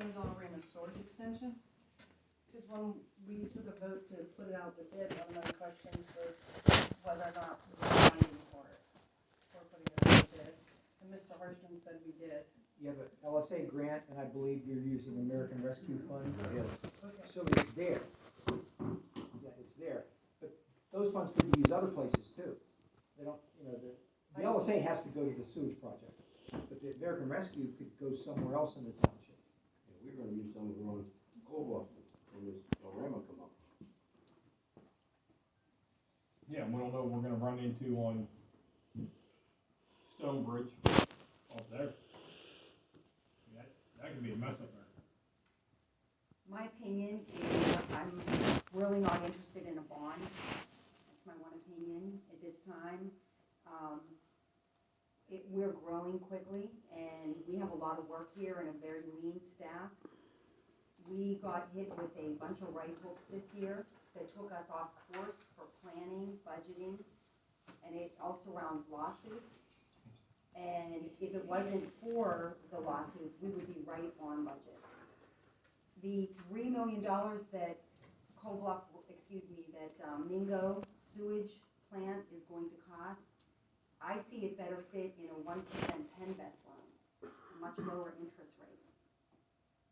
questions on Rama's storage extension? Because when we took a vote to put it out to bid, one of my questions was whether or not we were buying for it, or putting it out to bid. And Mr. Harshman said we did. You have an LSA grant, and I believe you're using American Rescue Fund. Yes. Okay. So it's there. Yeah, it's there. But those funds could be used other places too. They don't, the LSA has to go to the sewage project, but the American Rescue could go somewhere else in the township. Yeah, we're gonna use some of it on Cobalt when this Rama come up. Yeah, we don't know what we're gonna run into on Stonebridge up there. That could be a mess up there. My opinion is I'm really not interested in a bond. That's my one opinion at this time. We're growing quickly and we have a lot of work here and a very lean staff. We got hit with a bunch of right hooks this year that took us off course for planning, budgeting, and it also surrounds lawsuits. And if it wasn't for the lawsuits, we would be right on budget. The $3 million that Mingo sewage plant is going to cost, I see it better fit in a 1% PennVest loan. It's a much lower interest rate.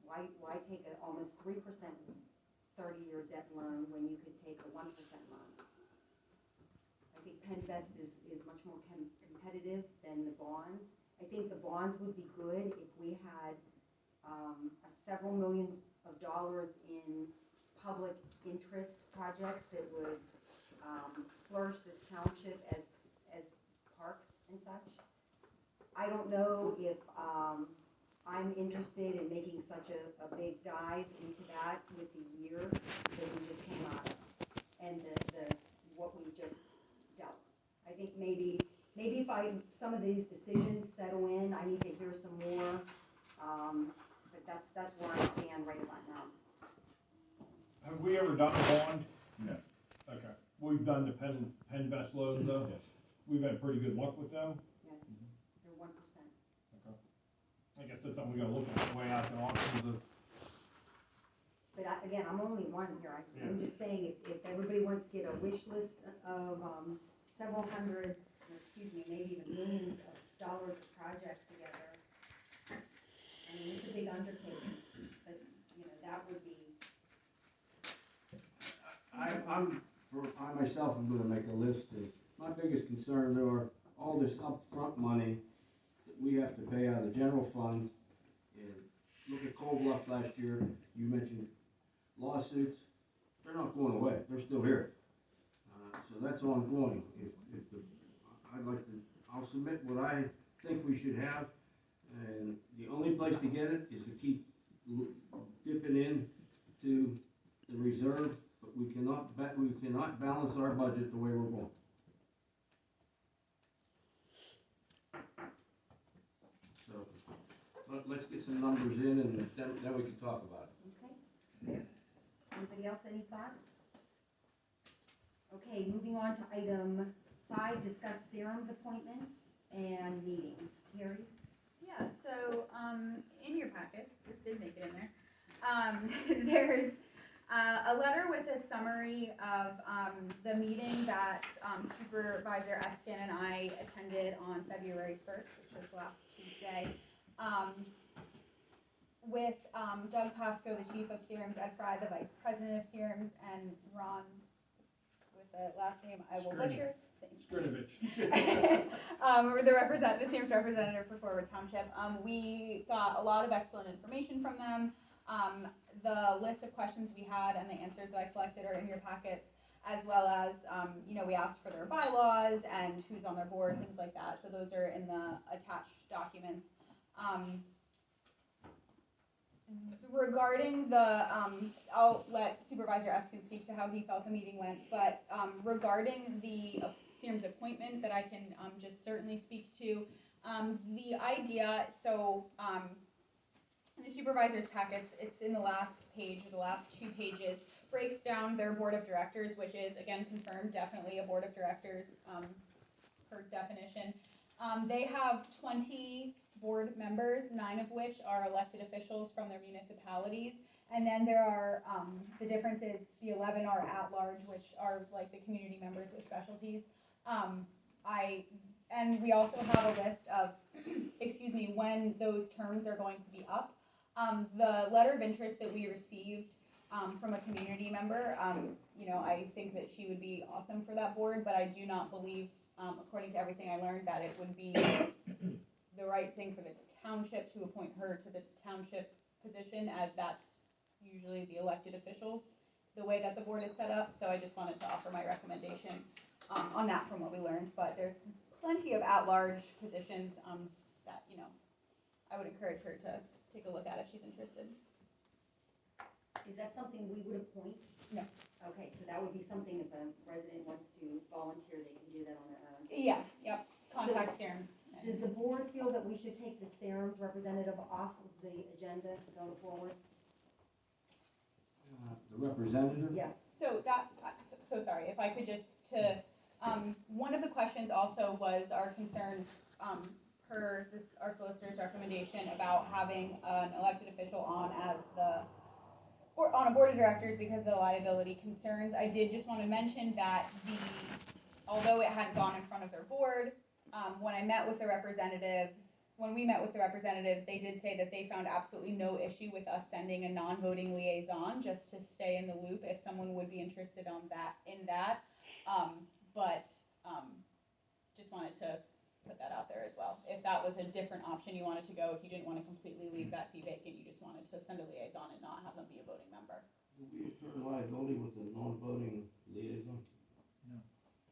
Why take an almost 3% 30-year debt loan when you could take a 1% loan? I think PennVest is much more competitive than the bonds. I think the bonds would be good if we had several millions of dollars in public interest projects that would flourish this township as parks and such. I don't know if I'm interested in making such a big dive into that with the year that we just came out of and the what we just dealt. I think maybe if some of these decisions settle in, I need to hear some more. But that's where I stand right about now. Have we ever done a bond? No. Okay. We've done the PennVest loans though. Yes. We've had pretty good luck with them. Yes, they're 1%. Okay. I guess that's something we gotta look at, way out the options of. But again, I'm only one here. I'm just saying, if everybody wants to get a wish list of several hundred, maybe even millions of dollars of projects together, I mean, it's a big undertaking, but, that would be. I myself am gonna make a list of, my biggest concern are all this upfront money that we have to pay out of the general fund. And look at Cold Bluff last year, you mentioned lawsuits, they're not going away, they're still here. So that's ongoing. I'll submit what I think we should have, and the only place to get it is to keep dipping in to the reserve, but we cannot balance our budget the way we're going. So, let's get some numbers in, and then we can talk about it. Okay. Anybody else, any thoughts? Okay, moving on to item 5, discuss serums appointments and meetings. Terry? Yeah, so in your packets, this did make it in there, there's a letter with a summary of the meeting that Supervisor Eskin and I attended on February 1st, which was last Tuesday, with Doug Pasco, the Chief of Serums, Ed Fry, the Vice President of Serums, and Ron, with the last name I will butcher. Skrinovich. The Serums representative for Forward Township. We got a lot of excellent information from them. The list of questions we had and the answers that I collected are in your packets, as well as, we asked for their bylaws and who's on their board, things like that. So those are in the attached documents. Regarding the, I'll let Supervisor Eskin speak to how he felt the meeting went, but regarding the Serums appointment that I can just certainly speak to, the idea, so in the supervisor's packets, it's in the last page, or the last 2 pages, breaks down their board of directors, which is, again, confirmed, definitely a board of directors per definition. They have 20 board members, 9 of which are elected officials from their municipalities. And then there are, the difference is the 11 are at-large, which are like the community members with specialties. And we also have a list of, excuse me, when those terms are going to be up. The letter of interest that we received from a community member, I think that she would be awesome for that board, but I do not believe, according to everything I learned, that it would be the right thing for the township to appoint her to the township position, as that's usually the elected officials, the way that the board is set up. So I just wanted to offer my recommendation on that from what we learned. But there's plenty of at-large positions that, I would encourage her to take a look at if she's interested. Is that something we would appoint? No. Okay, so that would be something if a resident wants to volunteer, they can do that on their own. Yeah, yep, contact serums. Does the board feel that we should take the serums representative off of the agenda going forward? The representative? Yes. So so sorry, if I could just one of the questions also was our concerns, per our solicitor's recommendation about having an elected official on as on a board of directors because of the liability concerns. I did just want to mention that although it hadn't gone in front of their board, when we met with the representatives, they did say that they found absolutely no issue with us sending a non-voting liaison just to stay in the loop if someone would be interested in that. But just wanted to put that out there as well. If that was a different option you wanted to go, if you didn't want to completely leave that seat vacant, you just wanted to send a liaison and not have them be a voting member. Do we assert liability with a non-voting liaison?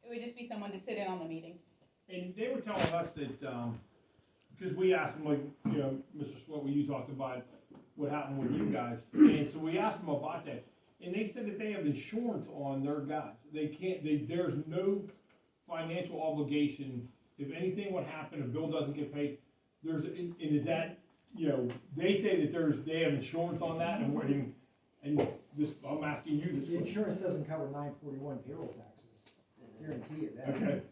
It would just be someone to sit in on the meetings. And they were telling us that, because we asked them, like, Mr. Swett, you talked about what happened with you guys, and so we asked them about that, and they said that they have insurance on their guys. There's no financial obligation. If anything would happen, a bill doesn't get paid, is that, they say that they have insurance on that, and I'm asking you this The question. insurance doesn't cover 941 payroll taxes, guarantee you that. Okay,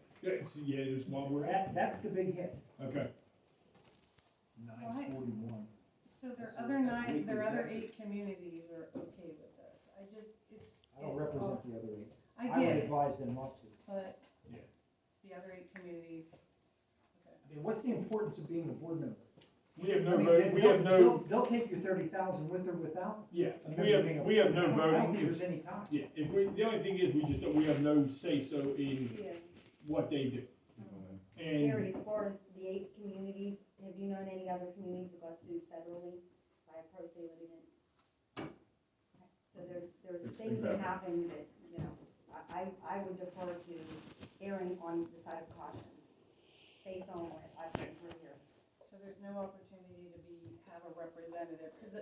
yeah, just while we're at, That's the big hit. okay. 941. So their That's other weekly 8 communities are okay with this. I don't represent the other 8. I I would get it, advise them not to. but Yeah. the other 8 communities, okay. I mean, what's the importance of being a board member? We have I no mean, vote, they'll take your 30,000 with or without. yeah, a we member being a have no board member. I don't think voting. there's any time. Yeah, the only thing is, we have no say-so in Yeah. what they do. And Gary, as far as the 8 communities, have you known any other communities that got sued federally by a pro se litigant? Okay. So there's things that happen that, I would defer to erring on the side of caution, based on what I've been through here. So there's no opportunity to have a representative, because the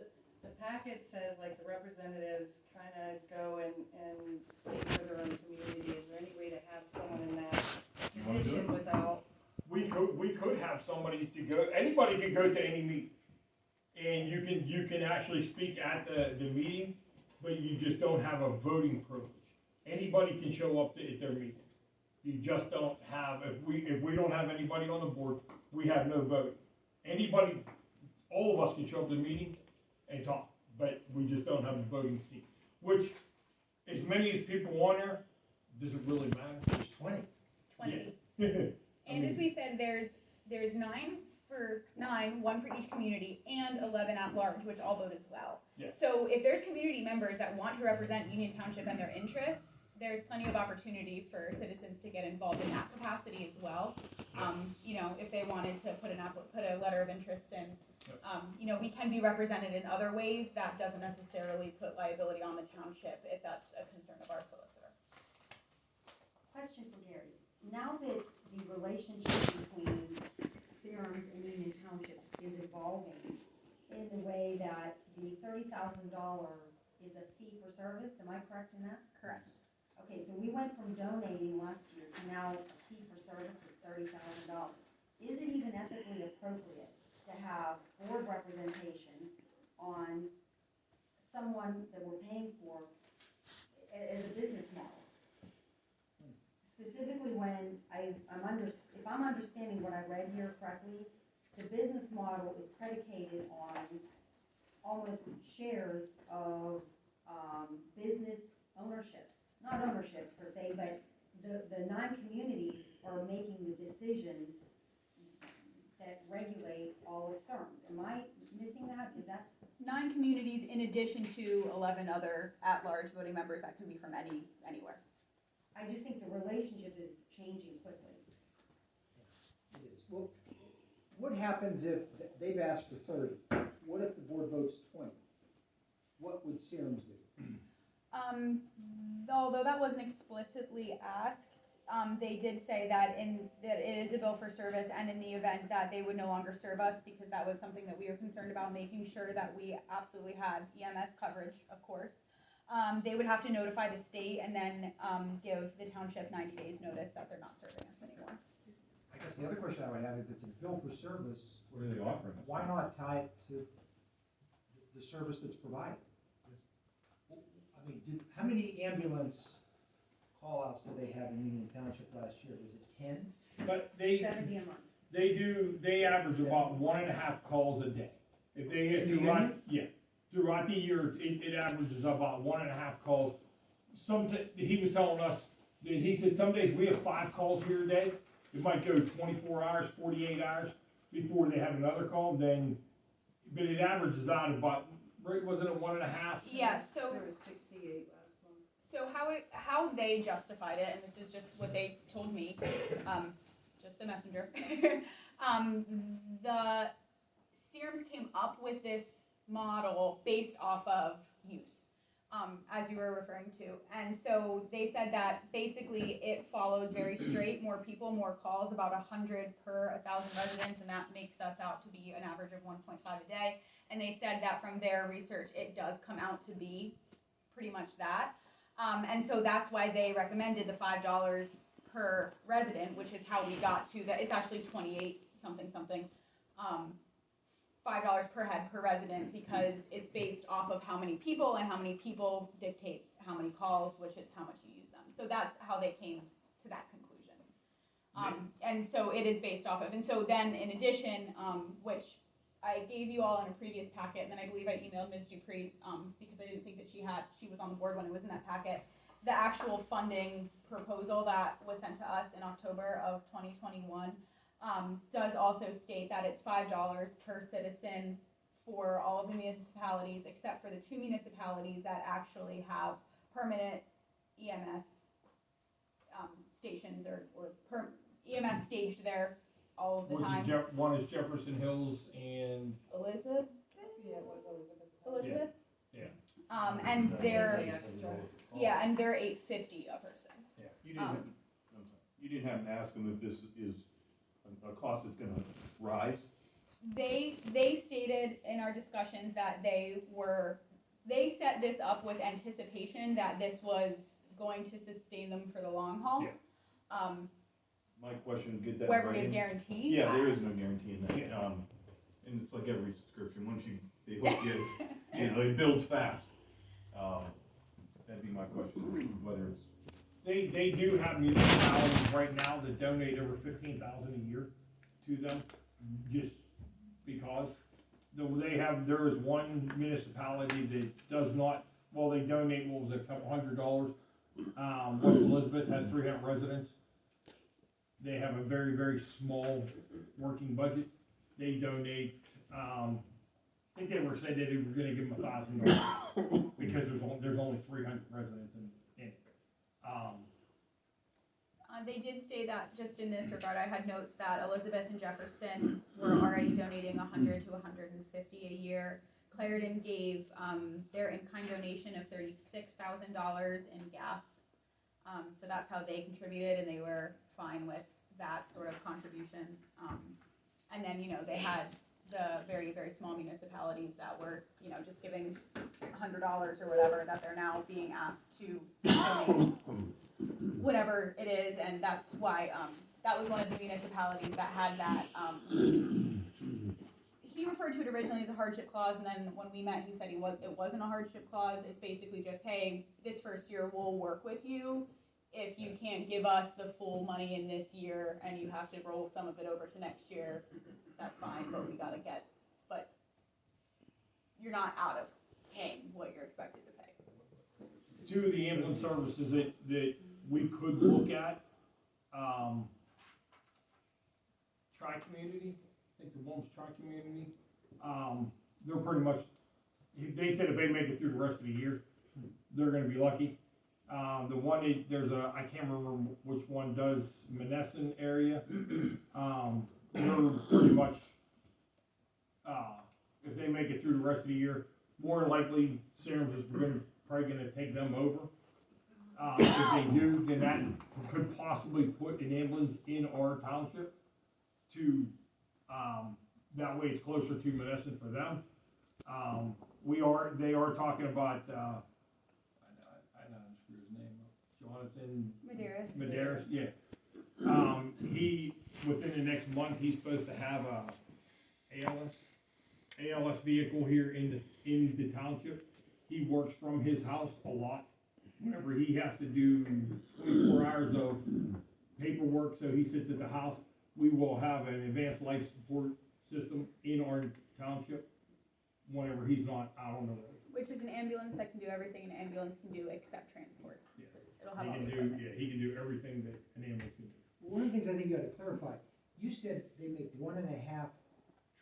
packet says like the representatives kind of go and state for their own community. Is there any way to have someone in that position without? we could have somebody to go, anybody could go to any meeting. And you can actually speak at the meeting, but you just don't have a voting privilege. Anybody can show up at their meetings. You just don't have, if we don't have anybody on the board, we have no vote. Anybody, all of us can show up to the meeting and talk, but we just don't have a voting seat. Which, as many as people on there, does it really matter? There's 20. 20. Yeah. And as we said, there's 9, one for each community, and 11 at large, which all vote as well. Yes. So if there's community members that want to represent Union Township and their interests, there's plenty of opportunity for citizens to get involved in that capacity as well. If they wanted to put a letter of interest in, we can be represented in other ways. That doesn't necessarily put liability on the township if that's a concern of our solicitor. Question for Gary. Now that the relationship between Serums and Union Township is evolving in the way that the $30,000 is a fee for service, am I correct in that? Correct. Okay, so we went from donating last year to now a fee for service of $30,000. Is it even ethically appropriate to have board representation on someone that we're paying for as a business model? specifically when if I'm understanding what I read here correctly, the business model is predicated on almost shares of, business ownership. Not ownership per se, but the 9 communities are making the decisions that regulate all of CERMS. Am I missing that? Is that? 9 communities in addition to 11 other at-large voting members that can be from anywhere. I just think the relationship is changing quickly. It is. Well, what happens if they've asked for 30? What if the board votes 20? What would CERMS do? Although that wasn't explicitly asked, they did say that that it is a bill for service, and in the event that they would no longer serve us, because that was something that we were concerned about, making sure that we absolutely had EMS coverage, of course. They would have to notify the state and then give the township 90 days notice that they're not serving us anymore. I guess the other question I would have, if it's a bill for service, What are they offering? why not tie it to the service that's provided? I mean, how many ambulance call-outs did they have in Union Township last year? Was it 10? But they 70 a month. they average about 1.5 calls a day. If they hit In the throughout the year, it averages about 1.5 calls. He was telling us that he said some days we have 5 calls here a day. It might go 24 hours, 48 hours before they have another call. But it averages out about, wasn't it 1.5? Yeah, so There was 68 last month. So how they justified it, and this is just what they told me, just the messenger. The Serums came up with this model based off of use, as you were referring to, and so they said that basically it follows very straight. More people, more calls, about 100 per 1,000 residents, and that makes us out to be an average of 1.5 a day. And they said that from their research, it does come out to be pretty much that. And so that's why they recommended the $5 per resident, which is how we got to that. It's actually 28 something, $5 per head per resident, because it's based off of how many people, and how many people dictates how many calls, which is how much you use them. So that's how they came to that conclusion. And so it is based off of, and so then in addition, which I gave you all in a previous packet, and then I believe I emailed Ms. Dupree, because I didn't think that she was on the board when it was in that packet. The actual funding proposal that was sent to us in October of 2021 does also state that it's $5 per citizen for all of the municipalities, except for the 2 municipalities that actually have permanent EMS stations or EMS staged there all of the time. One is Jefferson Hills and Elizabeth? Yeah, it was Elizabeth. Yeah. And they're, Pay extra. yeah, and they're $8.50 a person. You didn't have to ask them if this is a cost that's gonna rise? They stated in our discussions that they set this up with anticipation that this was going to sustain them for the long haul. Yeah. My question, get that Where we right have in? guarantee. Yeah, there is no guarantee in that, and it's like every subscription, once they hook you, it builds fast. That'd be my question, whether it's, they do have municipalities right now that donate over $15,000 a year to them, just because. There is one municipality that does not, well, they donate, what was it, a couple $100. West Elizabeth has 300 residents. They have a very, very small working budget. They donate, I think they were saying that they were gonna give them $1,000 because there's only 300 residents in it. They did state that, just in this regard, I had notes that Elizabeth and Jefferson were already donating $100 to $150 a year. Clarendon gave their in-kind donation of $36,000 in gas. So that's how they contributed, and they were fine with that sort of contribution. And then, they had the very, very small municipalities that were, just giving $100 or whatever, that they're now being asked to donate whatever it is, and that's why, that was one of the municipalities that had that, he referred to it originally as a hardship clause, and then when we met, he said it wasn't a hardship clause. It's basically just, hey, this first year we'll work with you if you can't give us the full money in this year and you have to roll some of it over to next year, that's fine, but we gotta get, but you're not out of paying what you're expected to pay. Two of the ambulance services that we could look at, Tri-Community, I think the one's Tri-Community, they're pretty much, they said if they make it through the rest of the year, they're gonna be lucky. The one, I can't remember which one does Menneson area, they're pretty much, if they make it through the rest of the year, more than likely, Serums is probably gonna take them over. If they do, then that could possibly put an ambulance in our township to, that way it's closer to Menneson for them. They are talking about, I know how to screw his name up, Jonathan. Medeiros, yeah. He, within the next month, he's supposed to have a ALS vehicle here in the township. He works from his house a lot. Whenever he has to do 24 hours of paperwork, so he sits at the house, we will have an advanced life support system in our township whenever he's not out on the road. Which is an ambulance that can do everything an ambulance can do except transport. Yeah. So it'll have all the equipment. He can do everything that an ambulance can do. One of the things I think you ought to clarify, you said they make 1.5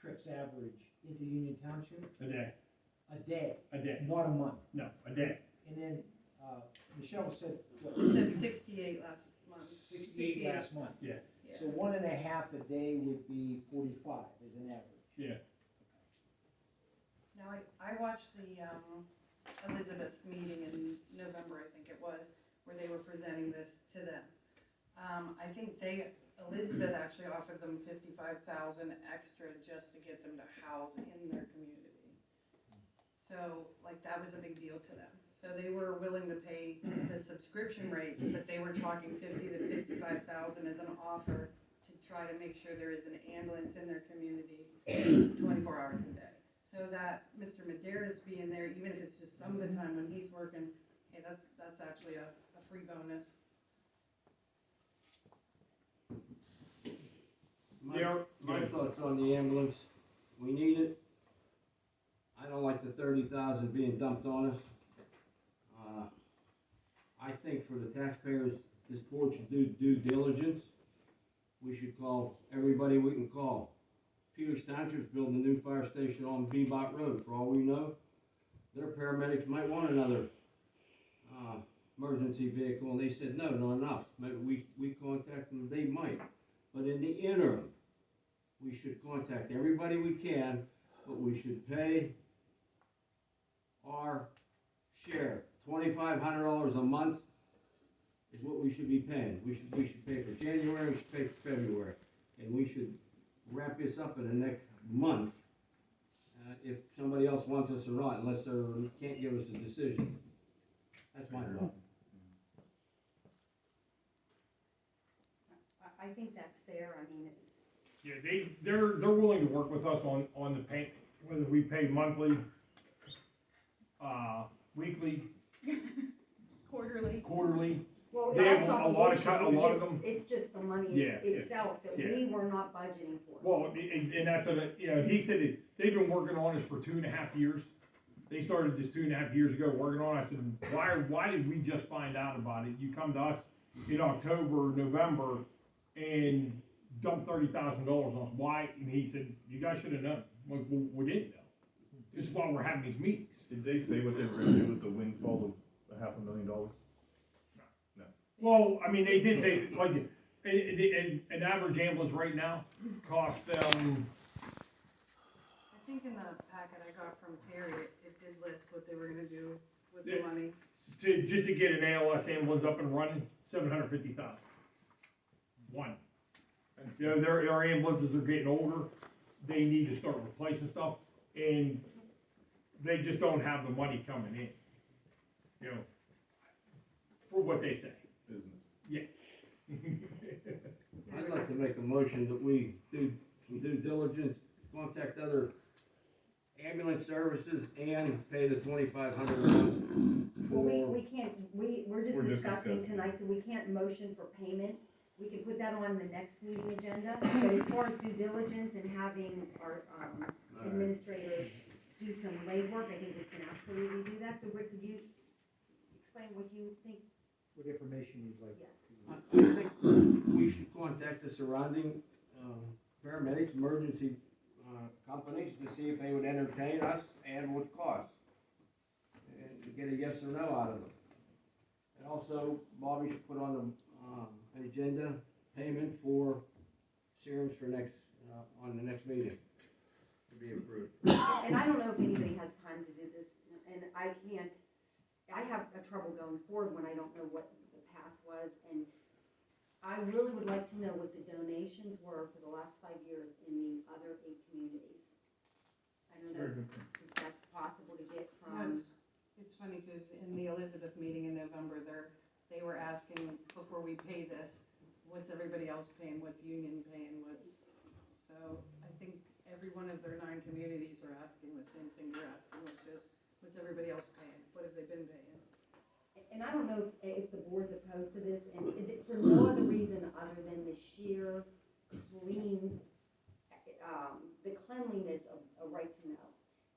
trips average into Union Township A day, a day, a day, not a month. no, a day. And then, Michelle said, what? It said 68 last month. 68 last month. Yeah. Yeah. So 1.5 a day would be 45 as an average. Yeah. Now, I watched the, Elizabeth's meeting in November, I think it was, where they were presenting this to them. I think Elizabeth actually offered them 55,000 extra just to get them to house in their community. So, like, that was a big deal to them. So they were willing to pay the subscription rate, but they were talking 50 to 55,000 as an offer to try to make sure there is an ambulance in their community 24 hours a day. So that Mr. Medeiros being there, even if it's just some of the time when he's working, hey, that's actually a free bonus. My thoughts on the ambulance, we need it. I don't like the 30,000 being dumped on us. I think for the taxpayers, this board should do due diligence. We should call everybody we can call. Peters Township's building a new fire station on Bebop Road, for all we know. Their paramedics might want another, emergency vehicle, and they said, no, not enough. Maybe we contact them, they might. But in the interim, we should contact everybody we can, but we should pay our share. $2,500 a month is what we should be paying. We should pay for January, we should pay for February. And we should wrap this up in the next month, if somebody else wants us or not, unless they can't give us a decision. That's my thought. I think that's fair, I mean, it's, Yeah, they're willing to work with us on the pay, whether we pay monthly, weekly, Quarterly. well, They have that's not a the lot of issue, a lot of them. it's just the money Yeah, itself that yeah. we were not budgeting for. Well, and that's he said that they've been working on this for 2.5 years. They started this 2.5 years ago working on it. I said, why did we just find out about it? You come to us in October, November, and dump $30,000 on us. Why? And he said, you guys should have known. Well, we didn't know. This is why we're having these meetings. Did they say what they were gonna do with the windfall of $500,000? Well, I mean, they did say, like, an average ambulance right now costs them, I think in the packet I got from Terry, it did list what they were gonna do with the Yeah. money. just to get an ALS ambulance up and running, $750,000. One. You know, their ambulances are getting older, they need to start replacing stuff, and they just don't have the money coming in. You know, for what they say. Business. I'd like to make a motion that we do some due diligence, contact other ambulance services and pay the 2,500 a month Well, for. we can't, we're just We're just discussing discussing. tonight, so we can't motion for payment. We can put that on the next meeting agenda, but as far as due diligence and having our, administrators do some legwork, I think we can absolutely do that. So Rick, could you explain what you think? What information you'd like? Yes. I think we should contact the surrounding paramedics, emergency companies to see if they would entertain us and what cost. And get a yes or no out of them. And also, Bobby should put on the agenda payment for serums for next, on the next meeting to be approved. And I don't know if anybody has time to do this, and I have a trouble going forward when I don't know what the past was, and I really would like to know what the donations were for the last 5 years in the other 8 communities. I don't know if that's possible to get from, It's funny, cause in the Elizabeth meeting in November, they were asking, before we pay this, what's everybody else paying, what's Union paying, so I think every one of their 9 communities are asking the same thing you're asking, which is, what's everybody else paying, what have they been paying? and I don't know if the board's opposed to this, and for no other reason other than the sheer clean, the cleanliness of a right to know.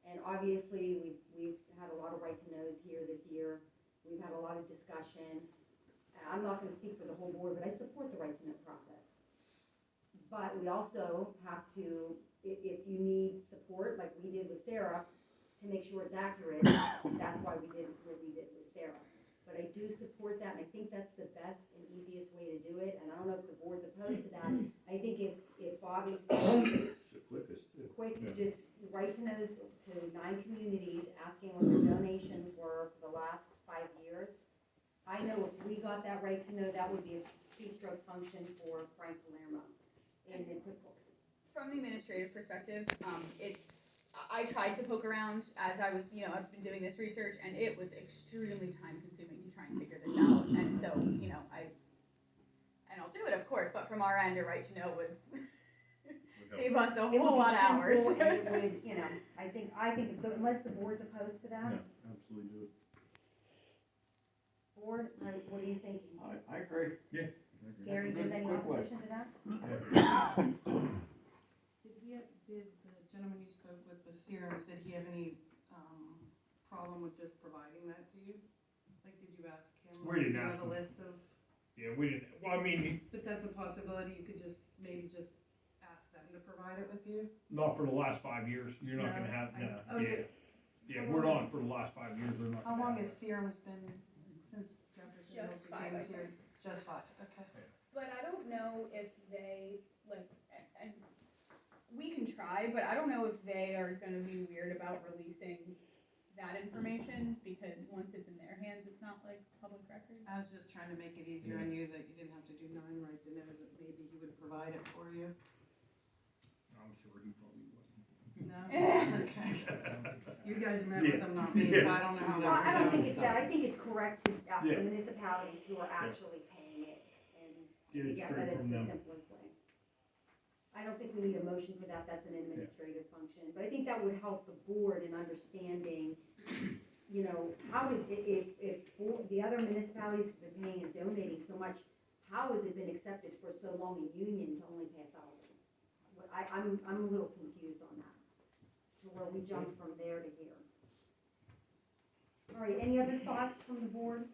And obviously, we've had a lot of right to knows here this year. We've had a lot of discussion. I'm not gonna speak for the whole board, but I support the right to know process. But we also have to, if you need support, like we did with Sarah, to make sure it's accurate, that's why we did what we did with Sarah. But I do support that, and I think that's the best and easiest way to do it, and I don't know if the board's opposed to that. I think if Bobby says, It's the quickest too. quick, Yeah. just right to knows to 9 communities, asking what their donations were for the last 5 years. I know if we got that right to know, that would be a keystroke function for Frank Palermo in the QuickBooks. From the administrative perspective, I tried to poke around as I was, I've been doing this research, and it was extremely time consuming to try and figure this out, and so, and I'll do it, of course, but from our end, a right to know would save us a It would whole be lot of hours. simple, and it would, I think, unless the board's opposed to that, Yeah, absolutely do it. board, what are you thinking? I agree. Gary, do you have any quick way. opposition to that? Did the gentleman you spoke with serums, did he have any, problem with just providing that to you? Like, did you ask him? We didn't Do you ask have a him. list of, Yeah, we didn't, well, I mean, but that's a possibility, you could just, maybe just ask them to provide it with you? not for the last 5 years, you're not gonna have, no, Oh, yeah. Yeah, we're not for the last 5 years, we're not. How gonna long have has it. serums been, since Jefferson Hill Just became 5, I serum? Just 5, okay. But I don't know if they, and we can try, but I don't know if they are gonna be weird about releasing that information, because once it's in their hands, it's not like public record. I was just trying to make it easier on you, that you didn't have to do 9 right to know, that maybe he would provide it for you. I'm sure he probably wasn't. No? Okay. You guys met with him, not me, so I don't know how Well, that I don't would think it's that, I think it's correct to ask the Yeah. municipalities who are actually paying it, and, Get it yeah, straight that is from the them. simplest way. I don't think we need a motion for that, that's an administrative function, but I think that would help the board in understanding, how did, if the other municipalities have been paying and donating so much, how has it been accepted for so long in Union to only pay 1,000? I'm a little confused on that, to where we jumped from there to here. All right, any other thoughts from the board?